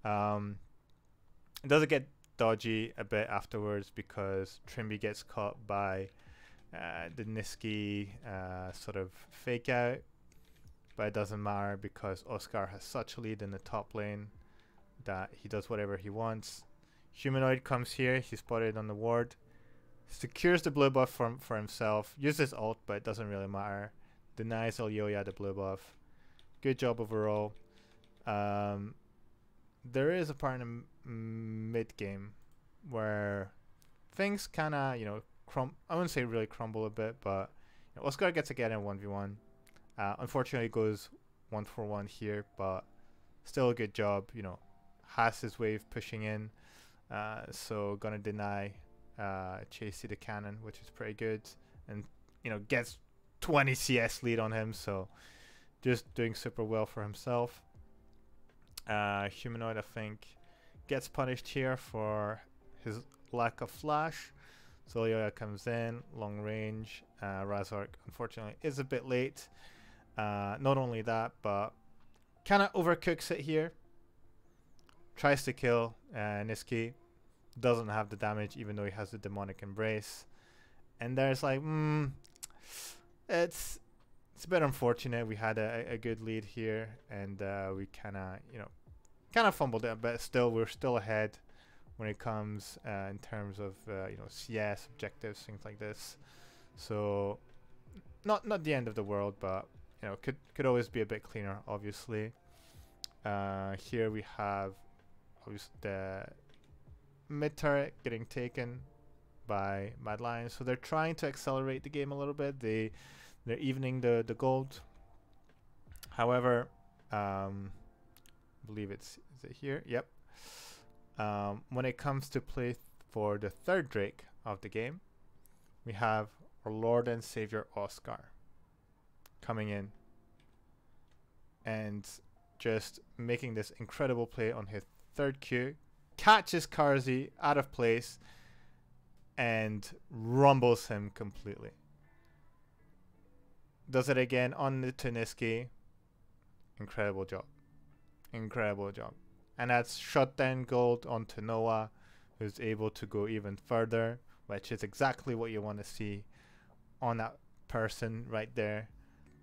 [SPEAKER 1] It doesn't get dodgy a bit afterwards because Trimby gets caught by the Niski sort of fake out, but it doesn't matter because Oscar has such a lead in the top lane that he does whatever he wants. Humanoid comes here, he's spotted on the ward, secures the blue buff for himself, uses ult, but it doesn't really matter. Denies Elyoya the blue buff. Good job overall. There is a part in the mid game where things kind of, you know, I wouldn't say really crumble a bit, but you know, Oscar gets again in 1v1. Unfortunately, goes 1-for-1 here, but still a good job. You know, has his wave pushing in, so gonna deny Chasey the cannon, which is pretty good, and you know gets 20 CS lead on him, so just doing super well for himself. Humanoid, I think, gets punished here for his lack of flash. So Elyoya comes in, long range. Razork, unfortunately, is a bit late. Not only that, but kind of overcooks it here. Tries to kill Niski. Doesn't have the damage, even though he has the demonic embrace. And there's like, it's a bit unfortunate. We had a good lead here, and we kind of fumbled it, but still we're still ahead when it comes in terms of CS objectives, things like this. So not the end of the world, but you know could always be a bit cleaner, obviously. Here we have obviously the mid turret getting taken by Mad Lions, so they're trying to accelerate the game a little bit. They're evening the gold. However, I believe is it here? Yep. When it comes to play for the third Drake of the game, we have our Lord and Savior Oscar coming in and just making this incredible play on his third Q, catches Karzi out of place and rumbles him completely. Does it again on the Niski. Incredible job. Incredible job. And that's shut down gold onto Noah, who's able to go even further, which is exactly what you want to see on that person right there.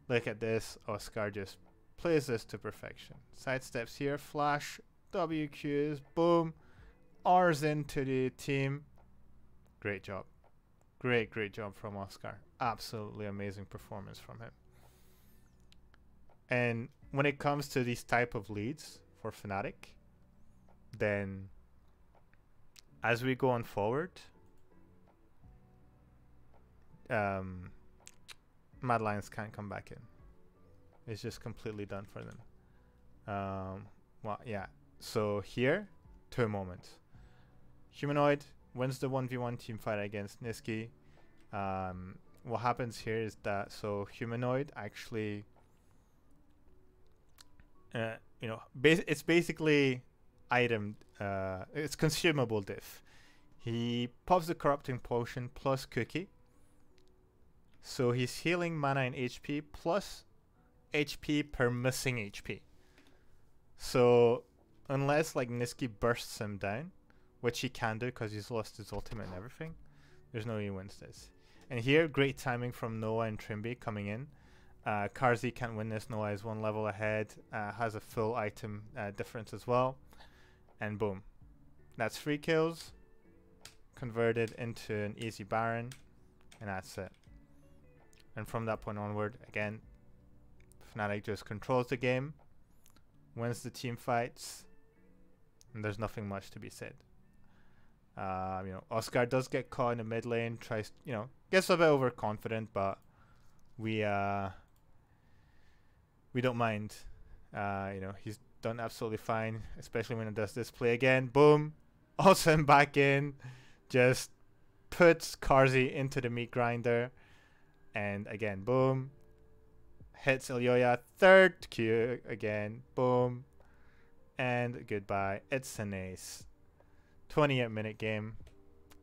[SPEAKER 1] Look at this. Oscar just plays this to perfection. Sidesteps here, flash, WQs, boom, R's into the team. Great job. Great job from Oscar. Absolutely amazing performance from him. And when it comes to these type of leads for Fnatic, then as we go on forward, Mad Lions can't come back in. It's just completely done for them. Well, yeah. So here, two moments. Humanoid wins the 1v1 team fight against Niski. What happens here is that Humanoid actually, it's basically item. It's consumable diff. He pops the corrupting potion plus cookie. So he's healing mana and HP plus HP per missing HP. So unless like Niski bursts him down, which he can do because he's lost his ultimate and everything, there's no way he wins this. And here, great timing from Noah and Trimby coming in. Karzi can't win this. Noah is one level ahead, has a full item difference as well. And boom. That's 3 kills converted into an easy Baron, and that's it. And from that point onward, again, Fnatic just controls the game, wins the team fights, and there's nothing much to be said. You know, Oscar does get caught in the mid lane, tries, you know, gets a bit overconfident, but we don't mind. You know, he's done absolutely fine, especially when it does this play again. Boom, also him back in, just puts Karzi into the meat grinder, and again, boom, hits Ilyoya, third Q again, boom, and goodbye. It's an ace. 28-minute game,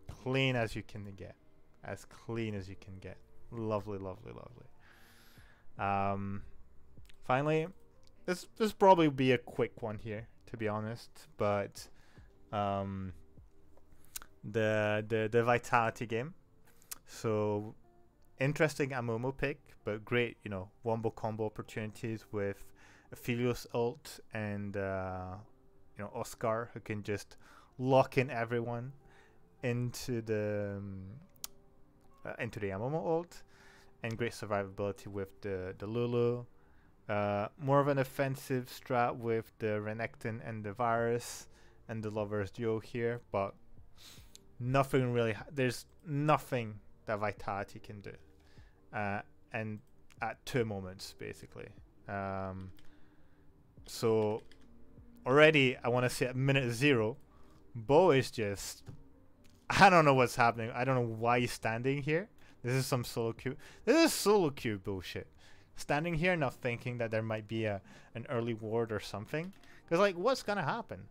[SPEAKER 1] clean as you can get, as clean as you can get. Lovely, lovely, lovely. Finally, this probably be a quick one here, to be honest, but the Vitality game. So interesting Amumu pick, but great, you know, wombo combo opportunities with Aphelios ult and you know, Oscar, who can just lock in everyone into the Amumu ult, and great survivability with the Lulu. More of an offensive strat with the Renekton and the Varus and the Lovers duo here, but nothing really. There's nothing that Vitality can do, and at 2 moments basically. So already, I want to say at minute 0, Bo is just, I don't know what's happening. I don't know why he's standing here. This is some solo queue. This is solo queue bullshit. Standing here, not thinking that there might be an early ward or something. Because, like, what's gonna happen?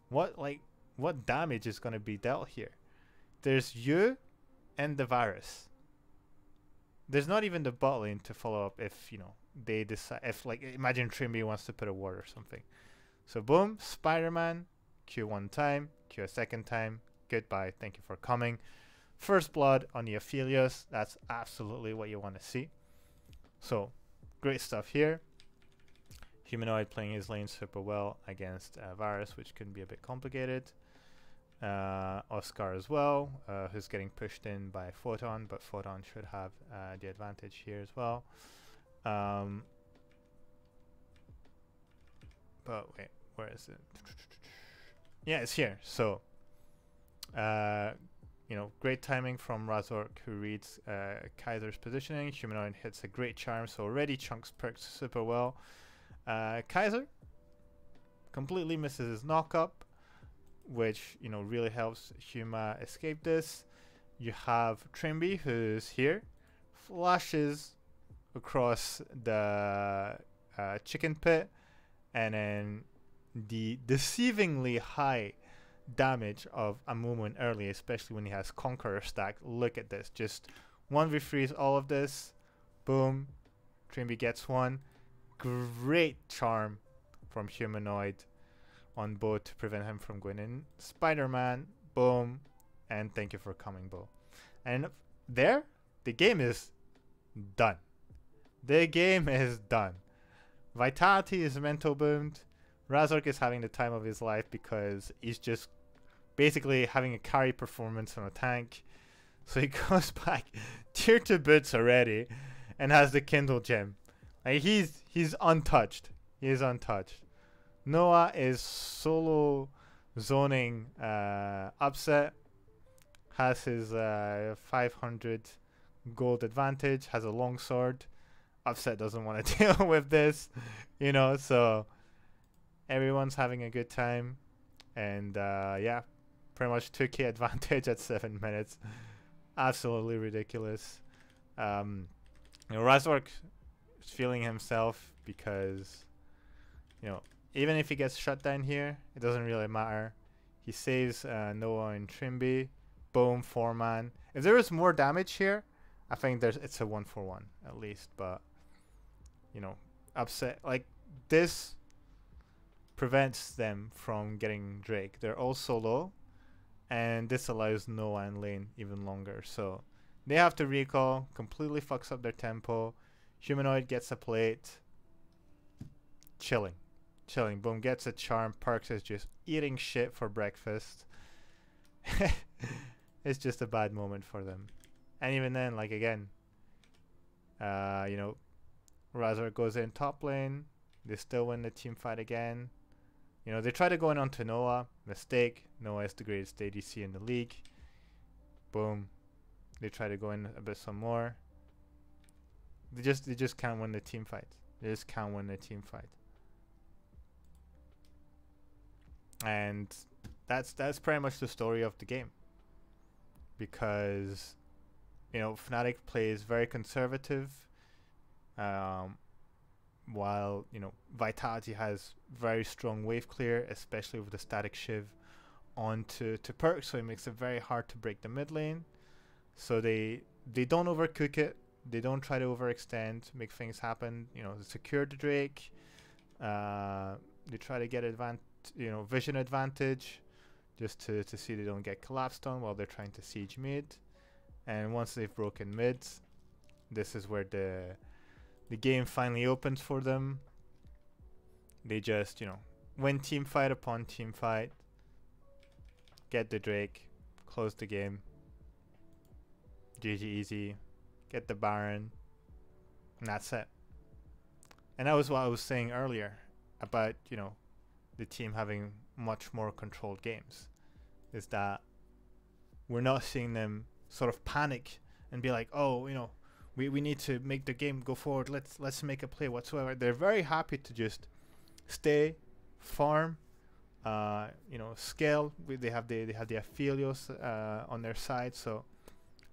[SPEAKER 1] What damage is gonna be dealt here? There's you and the Varus. There's not even the bot lane to follow up if, you know, they decide. If, like, imagine Trimby wants to put a ward or something. So boom, Spider-Man, Q 1 time, Q a 2nd time, goodbye, thank you for coming. First blood on the Aphelios, that's absolutely what you want to see. So, great stuff here. Humanoid playing his lane super well against Varus, which can be a bit complicated. Oscar as well, who's getting pushed in by Photon, but Photon should have the advantage here as well. But wait, where is it? Yeah, it's here. So, you know, great timing from Razork, who reads Kaiser's positioning. Humanoid hits a great charm, so already Chunks perks super well. Kaiser completely misses his knock-up, which, you know, really helps Huma escape this. You have Trimby, who's here, flashes across the chicken pit, and then the deceivingly high damage of Amumu early, especially when he has Conqueror stack. Look at this, just 1v3s all of this. Boom, Trimby gets one. Great charm from Humanoid on Bo to prevent him from going in. Spider-Man, boom, and thank you for coming, Bo. And there, the game is done. The game is done. Vitality is mental boomed. Razork is having the time of his life because he's just basically having a carry performance on a tank. So he goes back tier 2 boots already and has the Kindle gem. Like, he's untouched. He is untouched. Noah is solo zoning upset. Has his 500 gold advantage. Has a long sword. Upset doesn't want to deal with this, you know. So everyone's having a good time, and yeah, pretty much 2k advantage at 7 minutes. Absolutely ridiculous. You know, Razork is feeling himself because, you know, even if he gets shut down here, it doesn't really matter. He saves Noah and Trimby. Boom, 4-man. If there is more damage here, I think it's a 1-for-1 at least. But, you know, upset, like, this prevents them from getting Drake. They're all solo, and this allows Noah and lane even longer. So they have to recall, completely fucks up their tempo. Humanoid gets a plate. Chilling. chilling. Boom, gets a charm. Perks is just eating shit for breakfast. It's just a bad moment for them. And even then, like again, you know, Razor goes in top lane. They still win the team fight again. You know, they try to go in onto Noah. Mistake. Noah is the greatest ADC in the league. Boom. They try to go in a bit some more. They just can't win the team fight. They just can't win the team fight. And that's pretty much the story of the game. Because, you know, Fnatic plays very conservative, while, you know, Vitality has very strong wave clear, especially with the static shiv onto perk, so it makes it very hard to break the mid lane. So they don't overcook it. They don't try to overextend, make things happen. You know, secure the Drake. They try to get vision advantage, just to see they don't get collapsed on while they're trying to siege mid. And once they've broken mid, this is where the game finally opens for them. They just, you know, win team fight upon team fight, get the Drake, close the game, GG easy, get the Baron, and that's it. And that was what I was saying earlier about, you know, the team having much more controlled games, is that we're not seeing them sort of panic and be like, oh, you know, we need to make the game go forward, let's make a play whatsoever. They're very happy to just stay, farm, you know, scale. They have the Aphelios on their side, so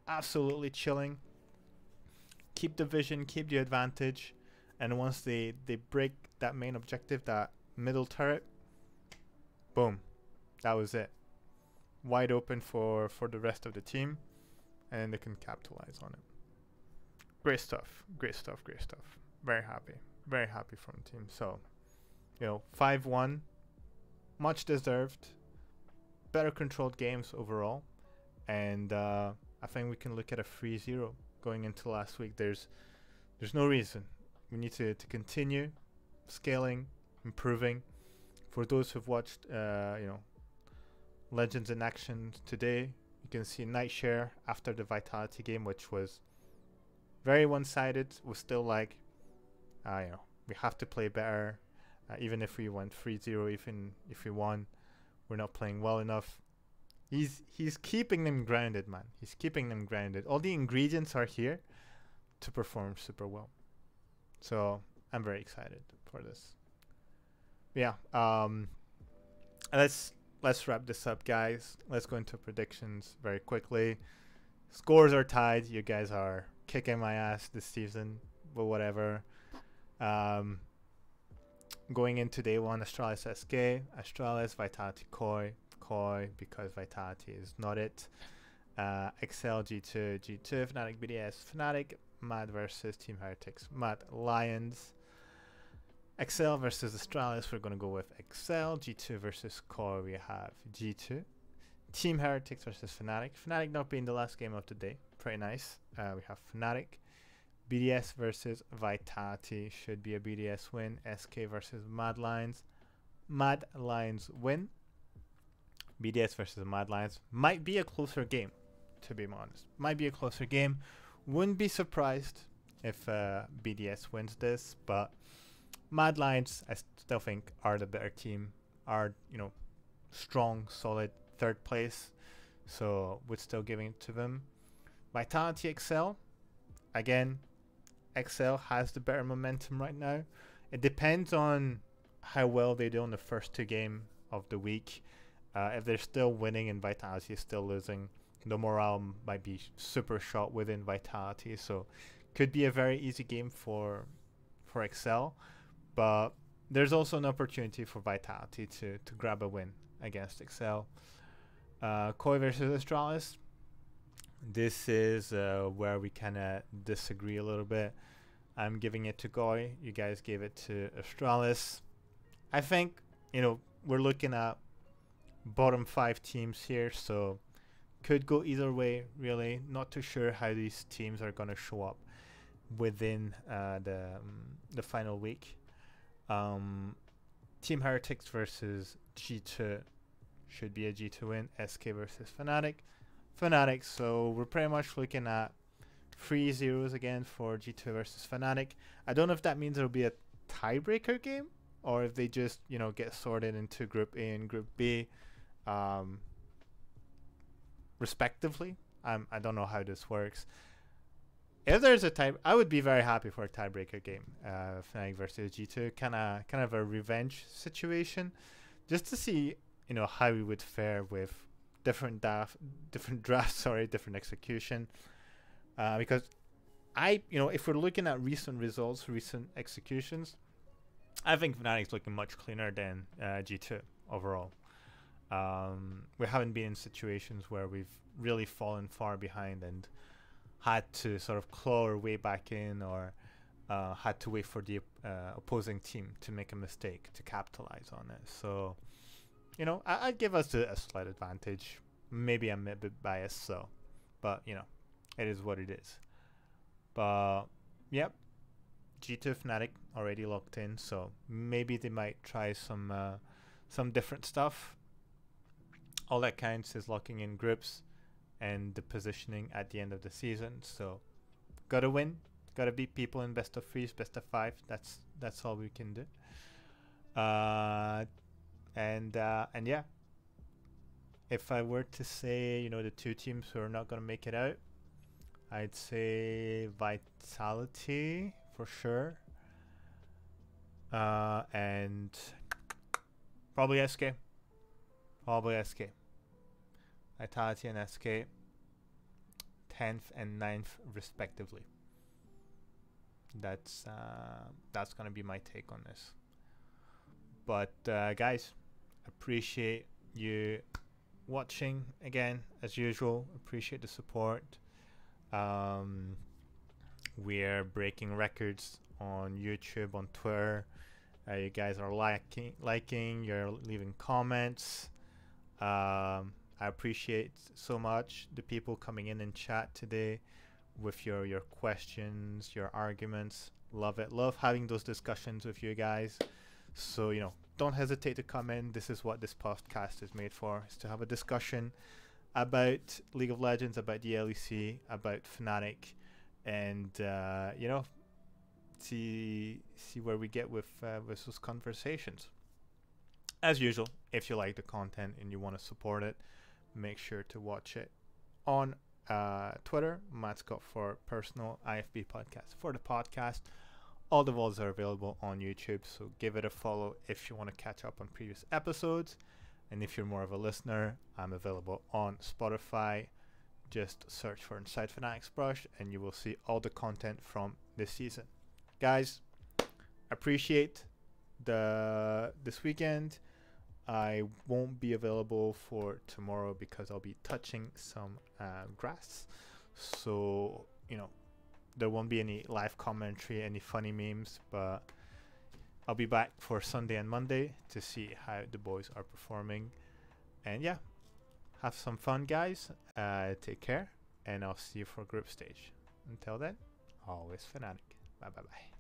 [SPEAKER 1] absolutely chilling. Keep the vision, keep the advantage, and once they break that main objective, that middle turret, boom, that was it. Wide open for the rest of the team, and then they can capitalize on it. Great stuff, great stuff, great stuff. Very happy from the team. So, you know, 5-1, much deserved, better controlled games overall, and I think we can look at a 3-0 going into last week. There's no reason. We need to continue scaling, improving. For those who've watched, you know, Legends in action today, you can see Nightshare after the Vitality game, which was very one-sided. Was still like, you know, we have to play better. Even if we went 3-0, even if we won, we're not playing well enough. He's keeping them grounded, man. He's keeping them grounded. All the ingredients are here to perform super well. So I'm very excited for this. Yeah. Let's wrap this up, guys. Let's go into predictions very quickly. Scores are tied. You guys are kicking my ass this season, but whatever. Going into day one, Astralis SK, Astralis, Vitality, Koi, because Vitality is not it. Excel, G2, Fnatic, BDS, Fnatic, Mad versus Team Heretics, Mad Lions. Excel versus Astralis, we're going to go with Excel. G2 versus Koi, we have G2. Team Heretics versus Fnatic. Fnatic not being the last game of the day. Pretty nice. We have Fnatic. BDS versus Vitality. Should be a BDS win. SK versus Mad Lions. Mad Lions win. BDS versus Mad Lions. Might be a closer game, to be honest. Might be a closer game. Wouldn't be surprised if BDS wins this, but Mad Lions, I still think, are the better team. Are, you know, strong, solid third place. So would still giving it to them. Vitality, Excel. Again, Excel has the better momentum right now. It depends on how well they do on the first two games of the week. If they're still winning and Vitality is still losing, the morale might be super shot within Vitality. So could be a very easy game for Excel. But there's also an opportunity for Vitality to grab a win against Excel. Koi versus Astralis. This is where we kind of disagree a little bit. I'm giving it to Koi. You guys gave it to Astralis. I think, you know, we're looking at bottom 5 teams here, so could go either way, really. Not too sure how these teams are going to show up within the final week. Team Team Heretics versus G2 should be a G2 win. SK versus Fnatic. So we're pretty much looking at 3-0s again for G2 versus Fnatic. I don't know if that means it'll be a tiebreaker game or if they just, you know, get sorted into Group A and Group B respectively. I don't know how this works. If there's a tie, I would be very happy for a tiebreaker game. Fnatic versus G2, kind of a revenge situation, just to see, you know, how we would fare with different drafts, different execution. Because you know, if we're looking at recent results, recent executions, I think Fnatic's looking much cleaner than G2 overall. We haven't been in situations where we've really fallen far behind and had to sort of claw our way back in, or had to wait for the opposing team to make a mistake to capitalize on it. So, you know, I'd give us a slight advantage. Maybe I'm a bit biased, so, but you know, it is what it is. But yep, G2 Fnatic already locked in, so maybe they might try some different stuff. All that counts is locking in groups and the positioning at the end of the season. So gotta win, gotta beat people in best of 3s, best of 5. That's all we can do. And yeah, if I were to say, you know, the two teams who are not gonna make it out, I'd say Vitality for sure, and probably SK. Vitality and SK, 10th and 9th respectively. That's gonna be my take on this. But guys, appreciate you watching again as usual. Appreciate the support. We're breaking records on YouTube, on Twitter. You guys are liking, you're leaving comments. I appreciate so much the people coming in chat today with your questions, your arguments. Love it. Love having those discussions with you guys. So, you know, don't hesitate to come in. This is what this podcast is made for, is to have a discussion about League of Legends, about the LEC, about Fnatic, and you know, see where we get with those conversations. As usual, if you like the content and you want to support it, make sure to watch it on Twitter, Matt Scott for personal, IFB podcast for the podcast. All the VODs are available on YouTube, so give it a follow if you want to catch up on previous episodes. And if you're more of a listener, I'm available on Spotify. Just search for Inside Fnatic's Brush and you will see all the content from this season. Guys, appreciate this weekend. I won't be available for tomorrow because I'll be touching some grass. So, you know, there won't be any live commentary, any funny memes, but I'll be back for Sunday and Monday to see how the boys are performing. And yeah, have some fun, guys. Take care, and I'll see you for group stage. Until then, always Fnatic. Bye bye bye.